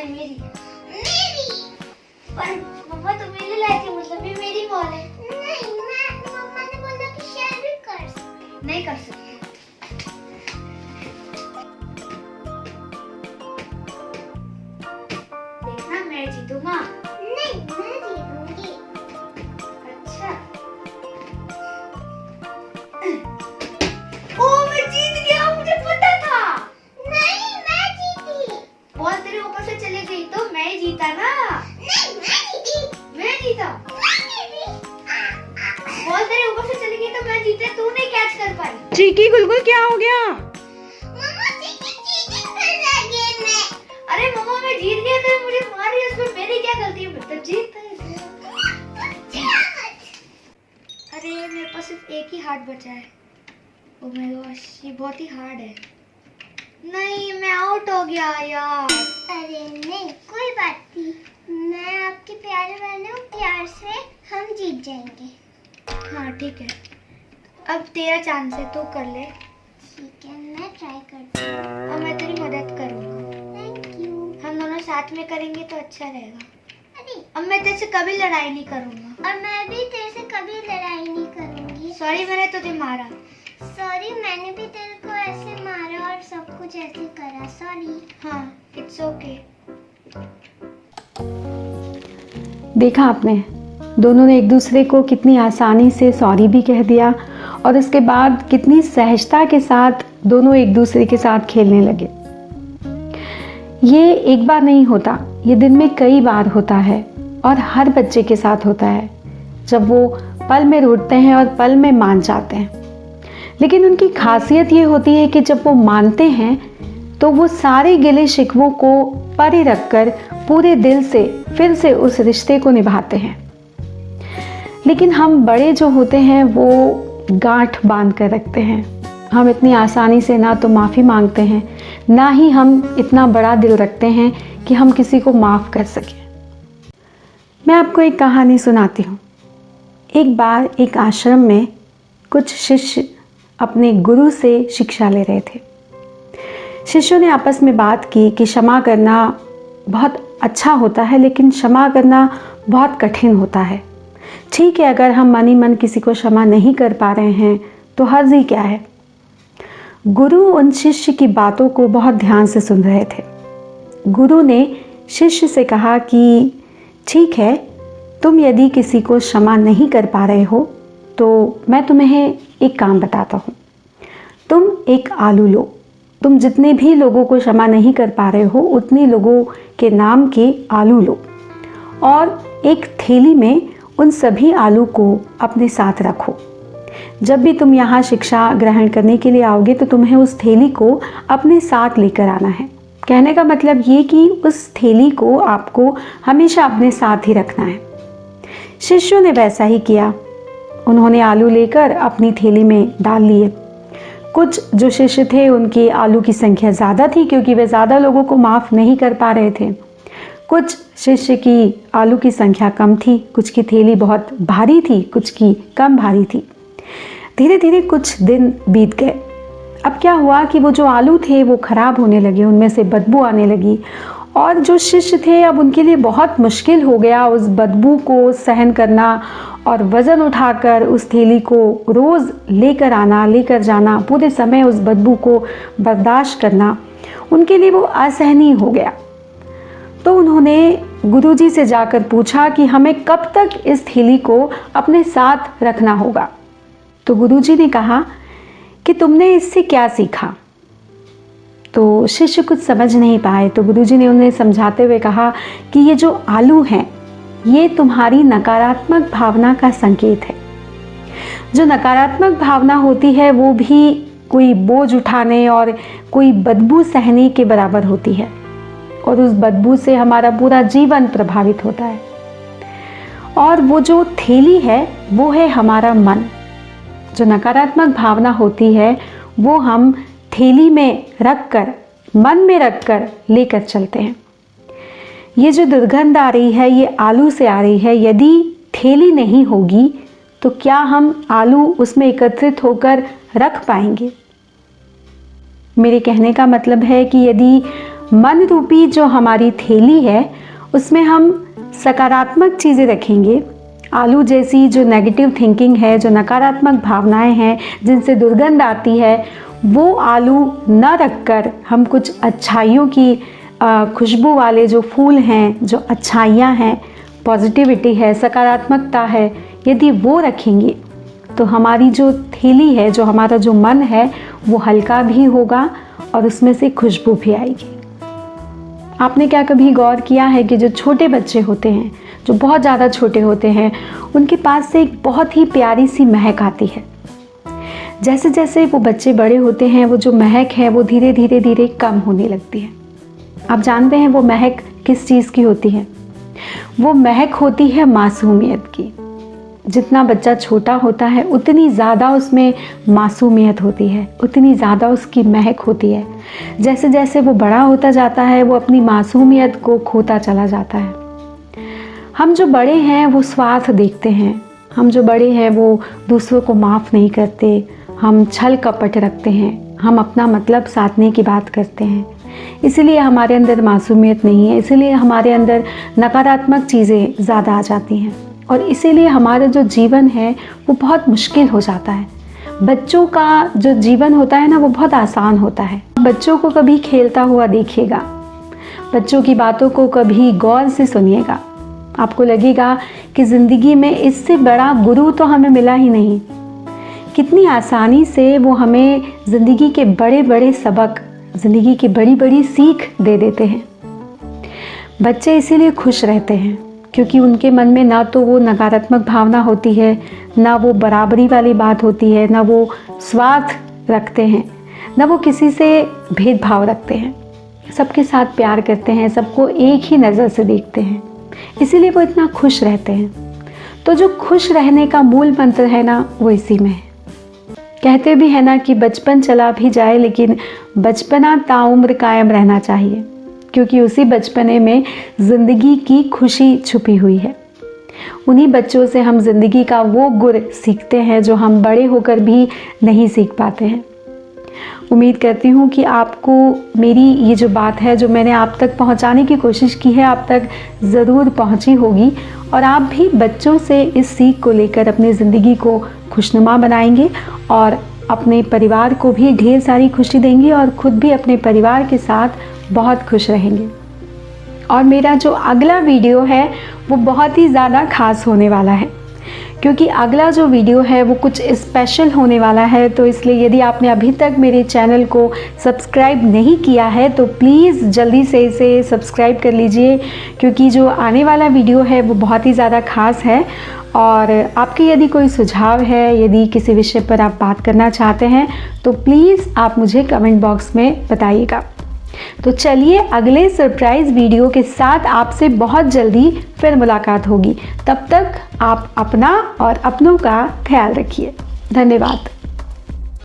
नहीं मेरी पर मम्मा तो मेरे लाई थी, मतलब ये मेरी बॉल है। नहीं, मम्मा ने बोला कि शेयर भी कर सकते। नहीं कर सकते। देखना मैं जीतूंगा। नहीं, मैं जीतूंगी। अच्छा। ओ मैं जीत गया, मुझे पता था। नहीं, मैं जीती। बॉल तेरे ऊपर से चली गई तो मैं ही जीता ना। नहीं, मैं जीती। मैं जीता। बॉल तेरे ऊपर से चली गई तो मैं जीते, तू नहीं कैच कर पाई। चीकी गुलगुल क्या हो गया? मम्मा चीटिंग कर रहा है गेम में। अरे मम्मा मैं जीत गया तो मुझे मार रही है, उसमें मेरी क्या गलती है? मतलब जीत है। अरे मेरे पास सिर्फ एक ही हार्ट बचा है। ओ माय गॉश, ये बहुत ही हार्ड है। नहीं मैं आउट हो गया यार। अरे नहीं, कोई बात नहीं, मैं आपके प्यारे वाले हूँ, प्यार से हम जीत जाएंगे। हाँ ठीक है, अब तेरा चांस है, तू कर ले। ठीक है, मैं ट्राई करती हूँ। और मैं तेरी मदद करूँगा। Thank you. हम दोनों साथ में करेंगे तो अच्छा रहेगा। अरे, अब मैं तेरे से कभी लड़ाई नहीं करूँगा। और मैं भी तेरे से कभी लड़ाई नहीं करूँगी। सॉरी मैंने तुझे मारा। सॉरी, मैंने भी तेरे को ऐसे मारा और सब कुछ ऐसे करा। सॉरी। हाँ इट्स ओके। देखा आपने, दोनों ने एक दूसरे को कितनी आसानी से सॉरी भी कह दिया और उसके बाद कितनी सहजता के साथ दोनों एक दूसरे के साथ खेलने लगे। ये एक बार नहीं होता, ये दिन में कई बार होता है और हर बच्चे के साथ होता है जब वो पल में रूठते हैं और पल में मान जाते हैं। लेकिन उनकी खासियत ये होती है कि जब वो मानते हैं तो वो सारे गिले शिकवों को परे रखकर पूरे दिल से फिर से उस रिश्ते को निभाते हैं। लेकिन हम बड़े जो होते हैं वो गांठ बांध कर रखते हैं। हम इतनी आसानी से ना तो माफ़ी मांगते हैं, ना ही हम इतना बड़ा दिल रखते हैं कि हम किसी को माफ़ कर सकें। मैं आपको एक कहानी सुनाती हूँ। एक बार एक आश्रम में कुछ शिष्य अपने गुरु से शिक्षा ले रहे थे। शिष्यों ने आपस में बात की कि क्षमा करना बहुत अच्छा होता है, लेकिन क्षमा करना बहुत कठिन होता है। ठीक है, अगर हम मन ही मन किसी को क्षमा नहीं कर पा रहे हैं तो हर्ज ही क्या है। गुरु उन शिष्य की बातों को बहुत ध्यान से सुन रहे थे। गुरु ने शिष्य से कहा कि ठीक है, तुम यदि किसी को क्षमा नहीं कर पा रहे हो तो मैं तुम्हें एक काम बताता हूँ। तुम एक आलू लो। तुम जितने भी लोगों को क्षमा नहीं कर पा रहे हो उतने लोगों के नाम के आलू लो और एक थैली में उन सभी आलू को अपने साथ रखो। जब भी तुम यहाँ शिक्षा ग्रहण करने के लिए आओगे तो तुम्हें उस थैली को अपने साथ लेकर आना है। कहने का मतलब ये कि उस थैली को आपको हमेशा अपने साथ ही रखना है। शिष्यों ने वैसा ही किया। उन्होंने आलू लेकर अपनी थैली में डाल लिए। कुछ जो शिष्य थे उनकी आलू की संख्या ज़्यादा थी क्योंकि वे ज़्यादा लोगों को माफ़ नहीं कर पा रहे थे। कुछ शिष्य की आलू की संख्या कम थी, कुछ की थैली बहुत भारी थी, कुछ की कम भारी थी। धीरे धीरे कुछ दिन बीत गए। अब क्या हुआ कि वो जो आलू थे वो खराब होने लगे, उनमें से बदबू आने लगी और जो शिष्य थे अब उनके लिए बहुत मुश्किल हो गया उस बदबू को सहन करना और वज़न उठाकर उस थैली को रोज़ लेकर आना, लेकर जाना, पूरे समय उस बदबू को बर्दाश्त करना उनके लिए वो असहनीय हो गया। तो उन्होंने गुरुजी से जाकर पूछा कि हमें कब तक इस थैली को अपने साथ रखना होगा। तो गुरुजी ने कहा कि तुमने इससे क्या सीखा। तो शिष्य कुछ समझ नहीं पाए। तो गुरुजी ने उन्हें समझाते हुए कहा कि ये जो आलू हैं ये तुम्हारी नकारात्मक भावना का संकेत है। जो नकारात्मक भावना होती है वो भी कोई बोझ उठाने और कोई बदबू सहने के बराबर होती है और उस बदबू से हमारा पूरा जीवन प्रभावित होता है। और वो जो थैली है वो है हमारा मन। जो नकारात्मक भावना होती है वो हम थैली में रखकर, मन में रखकर लेकर चलते हैं। ये जो दुर्गंध आ रही है ये आलू से आ रही है। यदि थैली नहीं होगी तो क्या हम आलू उसमें एकत्रित होकर रख पाएंगे? मेरे कहने का मतलब है कि यदि मन रूपी जो हमारी थैली है उसमें हम सकारात्मक चीज़ें रखेंगे। आलू जैसी जो नेगेटिव थिंकिंग है, जो नकारात्मक भावनाएं हैं, जिनसे दुर्गंध आती है, वो आलू न रखकर हम कुछ अच्छाइयों की खुशबू वाले जो फूल हैं, जो अच्छाइयाँ हैं, पॉजिटिविटी है, सकारात्मकता है, यदि वो रखेंगे तो हमारी जो थैली है, जो हमारा जो मन है, वो हल्का भी होगा और उसमें से खुशबू भी आएगी। आपने क्या कभी गौर किया है कि जो छोटे बच्चे होते हैं, जो बहुत ज़्यादा छोटे होते हैं, उनके पास से एक बहुत ही प्यारी सी महक आती है। जैसे जैसे वो बच्चे बड़े होते हैं, वो जो महक है वो धीरे धीरे धीरे कम होने लगती है। आप जानते हैं वो महक किस चीज़ की होती है? वो महक होती है मासूमियत की। जितना बच्चा छोटा होता है उतनी ज़्यादा उसमें मासूमियत होती है, उतनी ज़्यादा उसकी महक होती है। जैसे जैसे वो बड़ा होता जाता है वो अपनी मासूमियत को खोता चला जाता है। हम जो बड़े हैं वो स्वार्थ देखते हैं, हम जो बड़े हैं वो दूसरों को माफ़ नहीं करते, हम छल कपट रखते हैं, हम अपना मतलब साधने की बात करते हैं। इसीलिए हमारे अंदर मासूमियत नहीं है, इसीलिए हमारे अंदर नकारात्मक चीज़ें ज़्यादा आ जाती हैं और इसीलिए हमारा जो जीवन है वो बहुत मुश्किल हो जाता है। बच्चों का जो जीवन होता है ना वो बहुत आसान होता है। बच्चों को कभी खेलता हुआ देखिएगा, बच्चों की बातों को कभी गौर से सुनिएगा, आपको लगेगा कि ज़िंदगी में इससे बड़ा गुरु तो हमें मिला ही नहीं। कितनी आसानी से वो हमें ज़िंदगी के बड़े बड़े सबक, ज़िंदगी की बड़ी बड़ी सीख दे देते हैं। बच्चे इसीलिए खुश रहते हैं क्योंकि उनके मन में ना तो वो नकारात्मक भावना होती है, ना वो बराबरी वाली बात होती है, ना वो स्वार्थ रखते हैं, ना वो किसी से भेदभाव रखते हैं। सबके साथ प्यार करते हैं, सबको एक ही नज़र से देखते हैं, इसीलिए वो इतना खुश रहते हैं। तो जो खुश रहने का मूल मंत्र है ना वो इसी में है। कहते भी है ना कि बचपन चला भी जाए लेकिन बचपना ताउम्र कायम रहना चाहिए, क्योंकि उसी बचपने में ज़िंदगी की खुशी छुपी हुई है। उन्हीं बच्चों से हम ज़िंदगी का वो गुर सीखते हैं जो हम बड़े होकर भी नहीं सीख पाते हैं। उम्मीद करती हूँ कि आपको मेरी ये जो बात है, जो मैंने आप तक पहुँचाने की कोशिश की है, आप तक ज़रूर पहुँची होगी और आप भी बच्चों से इस सीख को लेकर अपनी ज़िंदगी को खुशनुमा बनाएंगे और अपने परिवार को भी ढेर सारी खुशी देंगे और ख़ुद भी अपने परिवार के साथ बहुत खुश रहेंगे। और मेरा जो अगला वीडियो है वो बहुत ही ज़्यादा खास होने वाला है, क्योंकि अगला जो वीडियो है वो कुछ स्पेशल होने वाला है। तो इसलिए यदि आपने अभी तक मेरे चैनल को सब्सक्राइब नहीं किया है तो प्लीज़ जल्दी से इसे सब्सक्राइब कर लीजिए, क्योंकि जो आने वाला वीडियो है वो बहुत ही ज़्यादा खास है। और आपके यदि कोई सुझाव है, यदि किसी विषय पर आप बात करना चाहते हैं तो प्लीज़ आप मुझे कमेंट बॉक्स में बताइएगा। तो चलिए अगले सरप्राइज़ वीडियो के साथ आपसे बहुत जल्दी फिर मुलाकात होगी। तब तक आप अपना और अपनों का ख्याल रखिए। धन्यवाद।